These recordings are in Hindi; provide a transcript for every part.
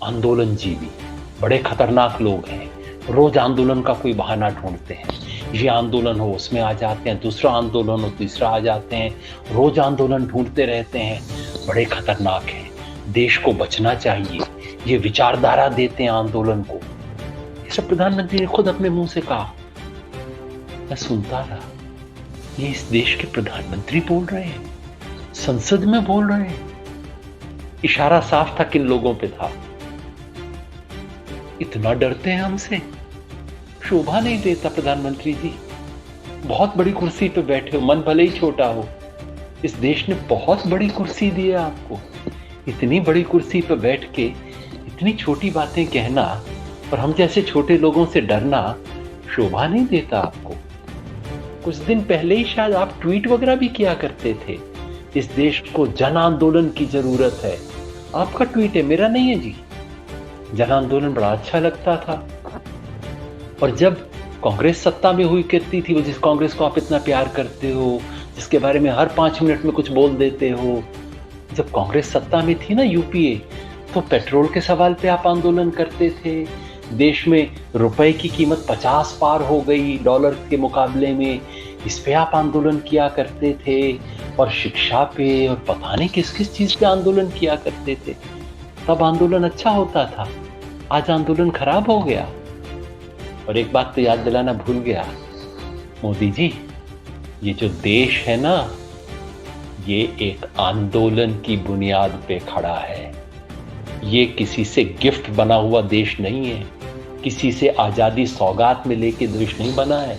आंदोलन जीवी बड़े खतरनाक लोग हैं। रोज आंदोलन का कोई बहाना ढूंढते हैं। ये आंदोलन हो उसमें आ जाते हैं, दूसरा आंदोलन हो तीसरा आ जाते हैं। रोज आंदोलन ढूंढते रहते हैं। बड़े खतरनाक हैं। देश को बचना चाहिए। ये विचारधारा देते हैं आंदोलन को। ये सब प्रधानमंत्री ने खुद अपने मुंह से कहा। मैं सुनता रहा। ये इस देश के प्रधानमंत्री बोल रहे हैं, संसद में बोल रहे हैं। इशारा साफ था किन लोगों पे था। इतना डरते हैं हमसे, शोभा नहीं देता प्रधानमंत्री जी। बहुत बड़ी कुर्सी पे बैठे हो, मन भले ही छोटा हो, इस देश ने बहुत बड़ी कुर्सी दी है आपको। इतनी बड़ी कुर्सी पे बैठ के इतनी छोटी बातें कहना और हम जैसे छोटे लोगों से डरना शोभा नहीं देता आपको। कुछ दिन पहले ही शायद आप ट्वीट वगैरह भी किया करते थे, इस देश को जन आंदोलन की जरूरत है। आपका ट्वीट है, मेरा नहीं है जी। जन आंदोलन बड़ा अच्छा लगता था। और जब कांग्रेस सत्ता में हुई करती थी, वो जिस कांग्रेस को आप इतना प्यार करते हो, जिसके बारे में हर 5 मिनट में कुछ बोल देते हो, जब कांग्रेस सत्ता में थी ना यूपीए, तो पेट्रोल के सवाल पे आप आंदोलन करते थे। देश में रुपए की कीमत 50 पार हो गई डॉलर के मुकाबले में, इस पे आप आंदोलन किया करते थे। और शिक्षा पे और पता नहीं किस किस चीज पे आंदोलन किया करते थे। तब आंदोलन अच्छा होता था, आज आंदोलन खराब हो गया। और एक बात तो याद दिलाना भूल गया, मोदी जी, ये जो देश है ना, ये एक आंदोलन की बुनियाद पे खड़ा है। ये किसी से गिफ्ट बना हुआ देश नहीं है, किसी से आजादी सौगात में लेके देश नहीं बना है।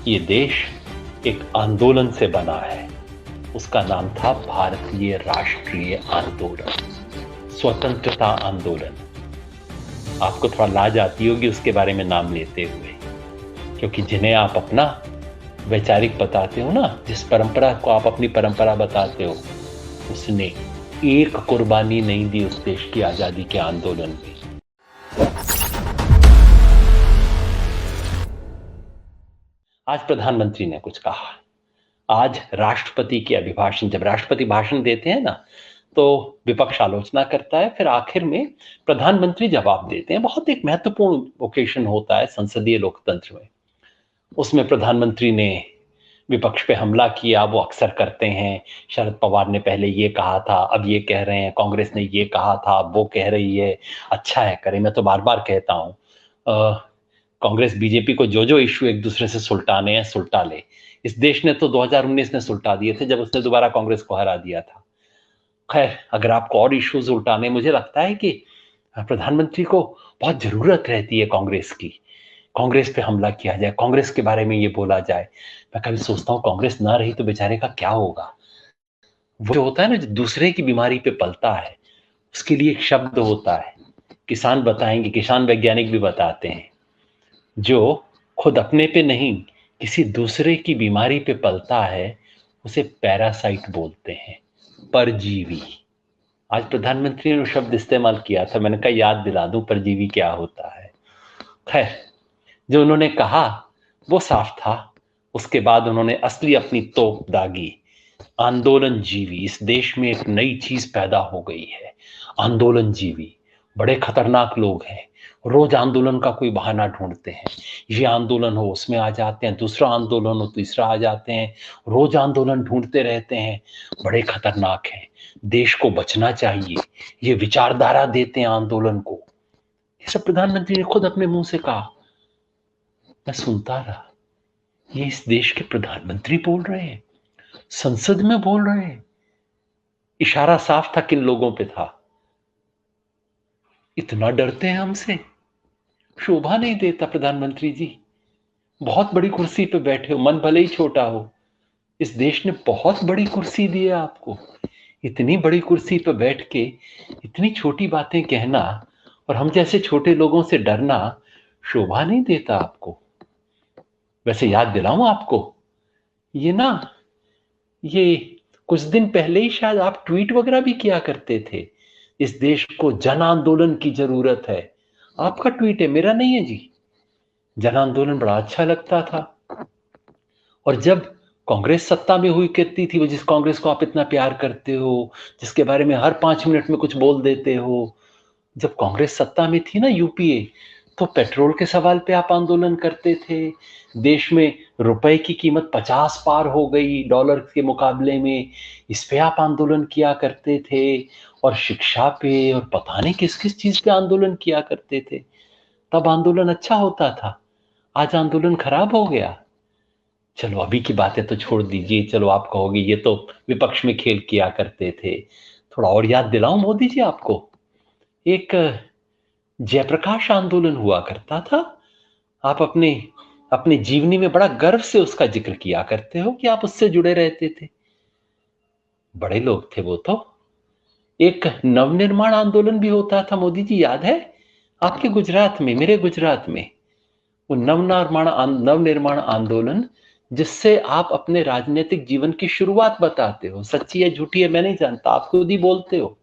ये देश एक आंदोलन से बना है। उसका नाम था भारतीय राष्ट्रीय आंदोलन, स्वतंत्रता आंदोलन। आपको थोड़ा लाज आती होगी उसके बारे में नाम लेते हुए, क्योंकि जिन्हें आप अपना वैचारिक बताते हो ना, जिस परंपरा को आप अपनी परंपरा बताते हो, उसने एक कुर्बानी नहीं दी उस देश की आजादी के आंदोलन में। आज प्रधानमंत्री ने कुछ कहा। आज राष्ट्रपति के अभिभाषण, जब राष्ट्रपति भाषण देते हैं ना, तो विपक्ष आलोचना करता है, फिर आखिर में प्रधानमंत्री जवाब देते हैं। बहुत एक महत्वपूर्ण ओकेशन होता है संसदीय लोकतंत्र में। उसमें प्रधानमंत्री ने विपक्ष पे हमला किया, वो अक्सर करते हैं। शरद पवार ने पहले ये कहा था, अब ये कह रहे हैं, कांग्रेस ने ये कहा था, अब वो कह रही है। अच्छा है, करें। मैं तो बार बार कहता हूँ, कांग्रेस बीजेपी को जो जो इश्यू एक दूसरे से सुलटाने हैं सुलटा ले। इस देश ने तो 2019 में सुलटा दिए थे, जब उसने दोबारा कांग्रेस को हरा दिया था। खैर, अगर आपको और इश्यूज उल्टाने, मुझे लगता है कि प्रधानमंत्री को बहुत जरूरत रहती है कांग्रेस की। कांग्रेस पे हमला किया जाए, कांग्रेस के बारे में ये बोला जाए। मैं कभी सोचता हूँ कांग्रेस ना रही तो बेचारे का क्या होगा। वो जो होता है ना, जो दूसरे की बीमारी पे पलता है, उसके लिए एक शब्द होता है, किसान बताएंगे, किसान वैज्ञानिक भी बताते हैं, जो खुद अपने पे नहीं किसी दूसरे की बीमारी पे पलता है, उसे पैरासाइट बोलते हैं, परजीवी। आज प्रधानमंत्री ने शब्द इस्तेमाल किया था, मैंने कहा याद दिला दूं परजीवी क्या होता है। खैर, जो उन्होंने कहा वो साफ था। उसके बाद उन्होंने असली अपनी तोप दागी। आंदोलन जीवी, इस देश में एक नई चीज पैदा हो गई है। आंदोलन जीवी बड़े खतरनाक लोग हैं। रोज आंदोलन का कोई बहाना ढूंढते हैं। ये आंदोलन हो उसमें आ जाते हैं, दूसरा आंदोलन हो तीसरा आ जाते हैं। रोज आंदोलन ढूंढते रहते हैं। बड़े खतरनाक हैं। देश को बचना चाहिए। ये विचारधारा देते हैं आंदोलन को। ये सब प्रधानमंत्री ने खुद अपने मुंह से कहा। मैं सुनता रहा। ये इस देश के प्रधानमंत्री बोल रहे हैं, संसद में बोल रहे हैं। इशारा साफ था किन लोगों पे था। इतना डरते हैं हमसे, शोभा नहीं देता प्रधानमंत्री जी। बहुत बड़ी कुर्सी पे बैठे हो, मन भले ही छोटा हो, इस देश ने बहुत बड़ी कुर्सी दी है आपको। इतनी बड़ी कुर्सी पे बैठ के इतनी छोटी बातें कहना और हम जैसे छोटे लोगों से डरना शोभा नहीं देता आपको। वैसे याद दिलाऊं आपको, ये ना, ये कुछ दिन पहले ही शायद आप ट्वीट वगैरह भी किया करते थे, इस देश को जन आंदोलन की जरूरत है। आपका ट्वीट है, मेरा नहीं है जी। जन आंदोलन बड़ा अच्छा लगता था। और जब कांग्रेस सत्ता में हुई करती थी, वो जिस कांग्रेस को आप इतना प्यार करते हो, जिसके बारे में हर 5 मिनट में कुछ बोल देते हो, जब कांग्रेस सत्ता में थी ना, यूपीए, तो पेट्रोल के सवाल पे आप आंदोलन करते थे। देश में रुपए की कीमत 50 पार हो गई डॉलर के मुकाबले में, इस पे आप आंदोलन किया करते थे। और शिक्षा पे और पता नहीं किस किस चीज पे आंदोलन किया करते थे। तब आंदोलन अच्छा होता था, आज आंदोलन खराब हो गया। चलो अभी की बातें तो छोड़ दीजिए, चलो आप कहोगे ये तो विपक्ष में खेल किया करते थे। थोड़ा और याद दिलाऊं मोदी जी आपको, एक जयप्रकाश आंदोलन हुआ करता था। आप अपने अपने जीवनी में बड़ा गर्व से उसका जिक्र किया करते हो कि आप उससे जुड़े रहते थे। बड़े लोग थे वो तो। एक नवनिर्माण आंदोलन भी होता था मोदी जी, याद है आपके गुजरात में, मेरे गुजरात में। वो नवनिर्माण आंदोलन जिससे आप अपने राजनीतिक जीवन की शुरुआत बताते हो। सच्ची है झूठी है मैं नहीं जानता, आप खुद ही बोलते हो।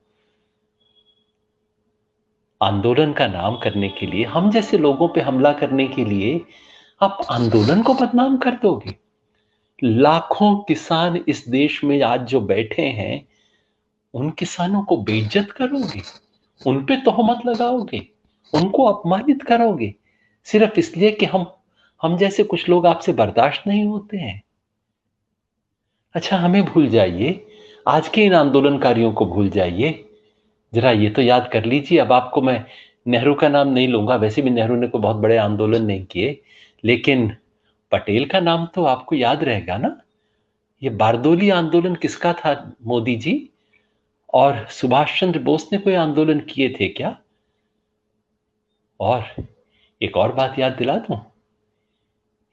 आंदोलन का नाम करने के लिए, हम जैसे लोगों पे हमला करने के लिए आप आंदोलन को बदनाम कर दोगे। लाखों किसान इस देश में आज जो बैठे हैं, उन किसानों को बेइज्जत करोगे, उन पे तोहमत लगाओगे, उनको अपमानित करोगे, सिर्फ इसलिए कि हम जैसे कुछ लोग आपसे बर्दाश्त नहीं होते हैं। अच्छा हमें भूल जाइए, आज के इन आंदोलनकारियों को भूल जाइए। जरा ये तो याद कर लीजिए, अब आपको मैं नेहरू का नाम नहीं लूंगा, वैसे भी नेहरू ने कोई बहुत बड़े आंदोलन नहीं किए, लेकिन पटेल का नाम तो आपको याद रहेगा ना। ये बारदोली आंदोलन किसका था मोदी जी? और सुभाष चंद्र बोस ने कोई आंदोलन किए थे क्या? और एक और बात याद दिला दूं,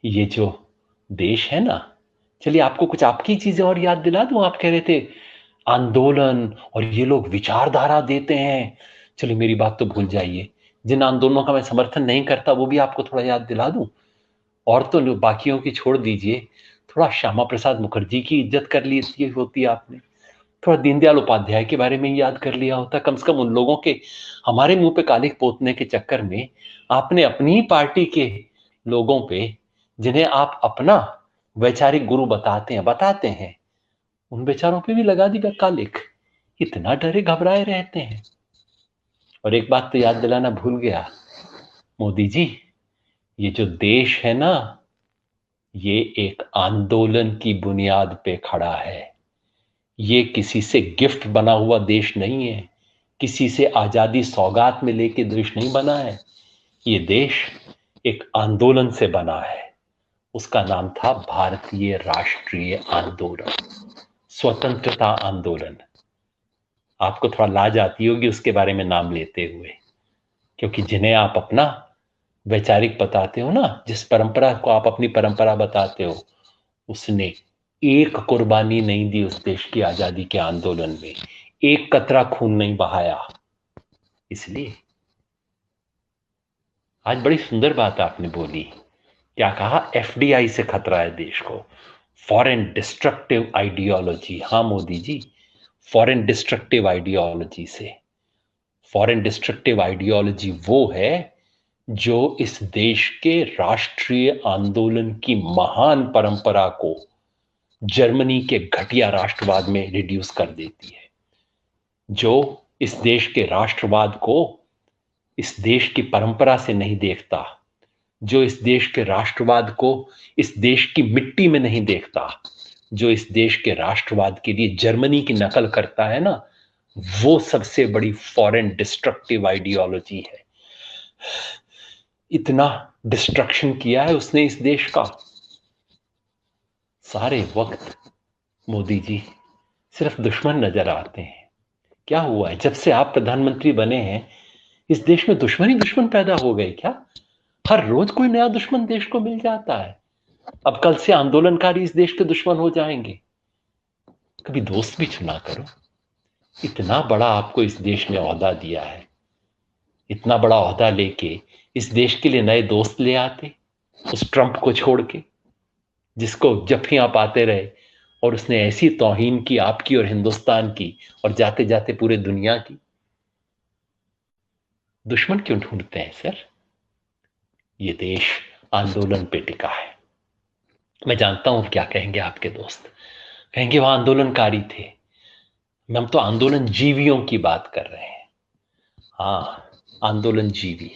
ये जो देश है ना, चलिए आपको कुछ आपकी चीजें और याद दिला दूं। आप कह रहे थे आंदोलन और ये लोग विचारधारा देते हैं, चलिए मेरी बात तो भूल जाइए। जिन आंदोलनों का मैं समर्थन नहीं करता वो भी आपको थोड़ा याद दिला दूं। और तो बाकियों की छोड़ दीजिए, थोड़ा श्यामा प्रसाद मुखर्जी की इज्जत कर ली होती आपने, थोड़ा दीनदयाल उपाध्याय के बारे में याद कर लिया होता। कम से कम उन लोगों के हमारे मुंह पे कालिख पोतने के चक्कर में आपने अपनी पार्टी के लोगों पे, जिन्हें आप अपना वैचारिक गुरु बताते हैं, उन बेचारों पे भी लगा दी कालिख। इतना डरे घबराए रहते हैं। और एक बात तो याद दिलाना भूल गया मोदी जी, ये जो देश है ना, ये एक आंदोलन की बुनियाद पे खड़ा है। ये किसी से गिफ्ट बना हुआ देश नहीं है, किसी से आजादी सौगात में लेके देश नहीं बना है। ये देश एक आंदोलन से बना है। उसका नाम था भारतीय राष्ट्रीय आंदोलन, स्वतंत्रता आंदोलन। आपको थोड़ा लाज आती होगी उसके बारे में नाम लेते हुए, क्योंकि जिन्हें आप अपना वैचारिक बताते हो ना, जिस परंपरा को आप अपनी परंपरा बताते हो, उसने एक कुर्बानी नहीं दी उस देश की आजादी के आंदोलन में, एक कतरा खून नहीं बहाया। इसलिए आज बड़ी सुंदर बात आपने बोली। क्या कहा? एफडीआई से खतरा है देश को, फॉरेन डिस्ट्रक्टिव आइडियोलॉजी। हाँ Modi ji, foreign destructive ideology से। फॉरेन डिस्ट्रक्टिव आइडियोलॉजी वो है जो इस देश के राष्ट्रीय आंदोलन की महान परंपरा को जर्मनी के घटिया राष्ट्रवाद में रिड्यूस कर देती है, जो इस देश के राष्ट्रवाद को इस देश की परंपरा से नहीं देखता, जो इस देश के राष्ट्रवाद को इस देश की मिट्टी में नहीं देखता, जो इस देश के राष्ट्रवाद के लिए जर्मनी की नकल करता है ना, वो सबसे बड़ी फॉरेन डिस्ट्रक्टिव आइडियोलॉजी है। इतना डिस्ट्रक्शन किया है उसने इस देश का। सारे वक्त मोदी जी सिर्फ दुश्मन नजर आते हैं। क्या हुआ है जब से आप प्रधानमंत्री बने हैं, इस देश में दुश्मन पैदा हो गए क्या? हर रोज कोई नया दुश्मन देश को मिल जाता है। अब कल से आंदोलनकारी इस देश के दुश्मन हो जाएंगे। कभी दोस्त भी चुना करो। इतना बड़ा आपको इस देश ने ओहदा दिया है, इतना बड़ा ओहदा लेके इस देश के लिए नए दोस्त ले आते, उस ट्रंप को छोड़ के, जिसको जफ्फियां पाते रहे और उसने ऐसी तौहीन की आपकी और हिंदुस्तान की और जाते जाते पूरे दुनिया की। दुश्मन क्यों ढूंढते हैं सर? ये देश आंदोलन पे टिका है। मैं जानता हूं क्या कहेंगे आपके दोस्त, कहेंगे वह आंदोलनकारी थे। हम तो आंदोलन जीवियों की बात कर रहे हैं। हाँ, आंदोलनजीवी।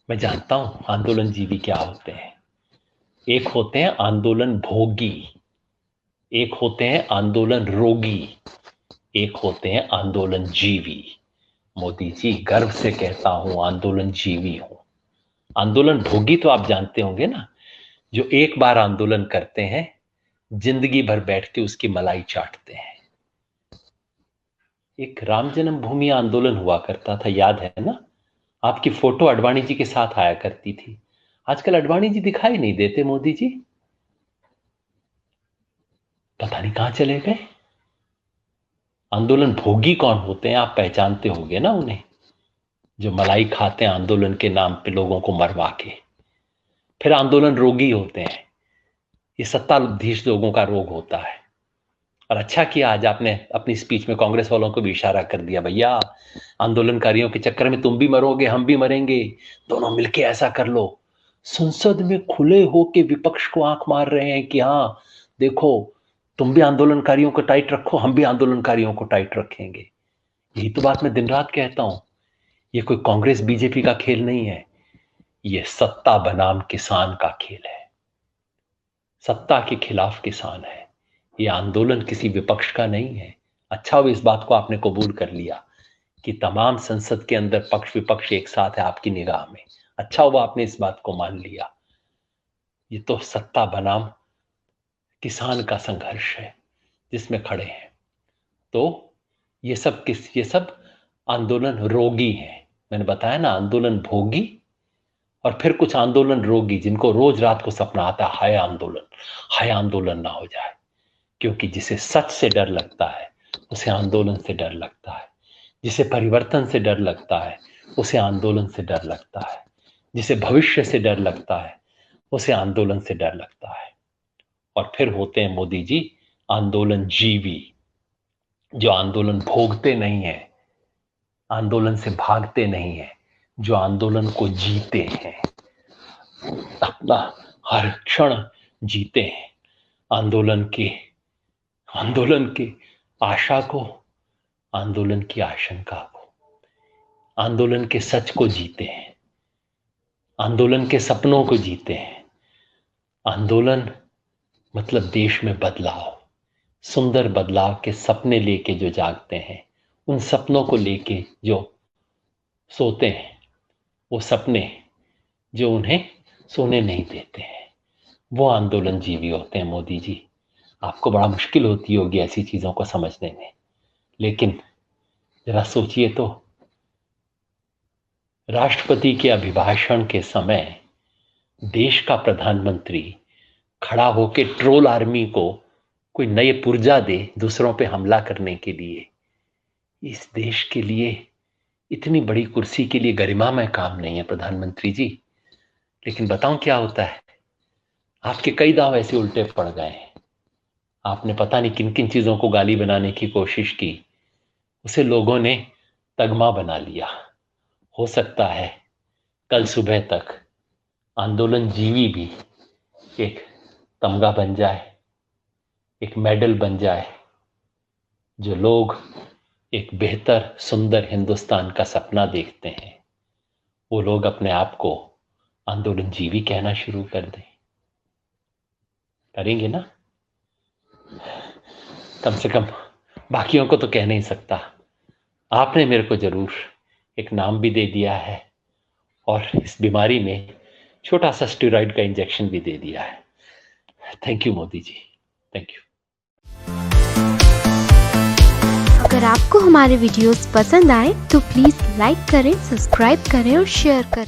मैं जानता हूं आंदोलनजीवी क्या होते हैं। एक होते हैं आंदोलन भोगी, एक होते हैं आंदोलन रोगी, एक होते हैं आंदोलन जीवी। मोदी जी, गर्व से कहता हूं आंदोलन जीवी हूं। आंदोलन भोगी तो आप जानते होंगे ना, जो एक बार आंदोलन करते हैं, जिंदगी भर बैठ के उसकी मलाई चाटते हैं। एक राम जन्मभूमि आंदोलन हुआ करता था, याद है ना? आपकी फोटो अडवाणी जी के साथ आया करती थी। आजकल अडवाणी जी दिखाई नहीं देते मोदी जी, पता नहीं कहां चले गए। आंदोलन भोगी कौन होते हैं, आप पहचानते होंगे ना उन्हें, जो मलाई खाते हैं आंदोलन के नाम पे लोगों को मरवा के। फिर आंदोलन रोगी होते हैं, ये सत्ताधीश लोगों का रोग होता है। और अच्छा किया आज आपने अपनी स्पीच में कांग्रेस वालों को भी इशारा कर दिया, भैया आंदोलनकारियों के चक्कर में तुम भी मरोगे, हम भी मरेंगे, दोनों मिलके ऐसा कर लो। संसद में खुले होके विपक्ष को आंख मार रहे हैं कि हाँ देखो, तुम भी आंदोलनकारियों को टाइट रखो, हम भी आंदोलनकारियों को टाइट रखेंगे। यही तो बात मैं दिन रात कहता हूं। ये कोई कांग्रेस बीजेपी का खेल नहीं है, ये सत्ता बनाम किसान का खेल है। सत्ता के खिलाफ किसान है, ये आंदोलन किसी विपक्ष का नहीं है। अच्छा हुआ इस बात को आपने कबूल कर लिया कि तमाम संसद के अंदर पक्ष विपक्ष एक साथ है आपकी निगाह में। अच्छा हुआ आपने इस बात को मान लिया। ये तो सत्ता बनाम किसान का संघर्ष है जिसमें खड़े हैं। तो ये सब आंदोलन रोगी हैं। मैंने बताया ना, आंदोलन भोगी और फिर कुछ आंदोलन रोगी, जिनको रोज रात को सपना आता है हाय आंदोलन ना हो जाए। क्योंकि जिसे सच से डर लगता है उसे आंदोलन से डर लगता है, जिसे परिवर्तन से डर लगता है उसे आंदोलन से डर लगता है, जिसे भविष्य से डर लगता है उसे आंदोलन से डर लगता है। और फिर होते हैं मोदी जी आंदोलन जीवी, जो आंदोलन भोगते नहीं है, आंदोलन से भागते नहीं है, जो आंदोलन को जीते हैं, अपना हर क्षण जीते हैं। आंदोलन की आशा को, आंदोलन की आशंका को, आंदोलन के सच को जीते हैं, आंदोलन के सपनों को जीते हैं। आंदोलन मतलब देश में बदलाव, सुंदर बदलाव के सपने लेके जो जागते हैं, उन सपनों को लेके जो सोते हैं, वो सपने जो उन्हें सोने नहीं देते हैं, वो आंदोलन जीवी होते हैं। मोदी जी, आपको बड़ा मुश्किल होती होगी ऐसी चीजों को समझने में, लेकिन जरा सोचिए तो, राष्ट्रपति के अभिभाषण के समय देश का प्रधानमंत्री खड़ा होकर ट्रोल आर्मी को कोई नए पुर्जा दे दूसरों पे हमला करने के लिए। इस देश के लिए इतनी बड़ी कुर्सी के लिए गरिमामय काम नहीं है प्रधानमंत्री जी। लेकिन बताऊं क्या होता है, आपके कई दांव ऐसे उल्टे पड़ गए हैं। आपने पता नहीं किन किन चीजों को गाली बनाने की कोशिश की, उसे लोगों ने तगमा बना लिया। हो सकता है कल सुबह तक आंदोलन जीवी भी एक तमगा बन जाए, एक मेडल बन जाए, जो लोग एक बेहतर सुंदर हिंदुस्तान का सपना देखते हैं, वो लोग अपने आप को आंदोलन जीवी कहना शुरू कर दें। करेंगे ना? कम से कम बाकियों को तो कह नहीं सकता, आपने मेरे को जरूर एक नाम भी दे दिया है और इस बीमारी में छोटा सा स्टेरॉइड का इंजेक्शन भी दे दिया है। Thank you Modi ji, thank you. अगर आपको हमारे वीडियोस पसंद आए तो प्लीज लाइक करें, सब्सक्राइब करें और शेयर करें।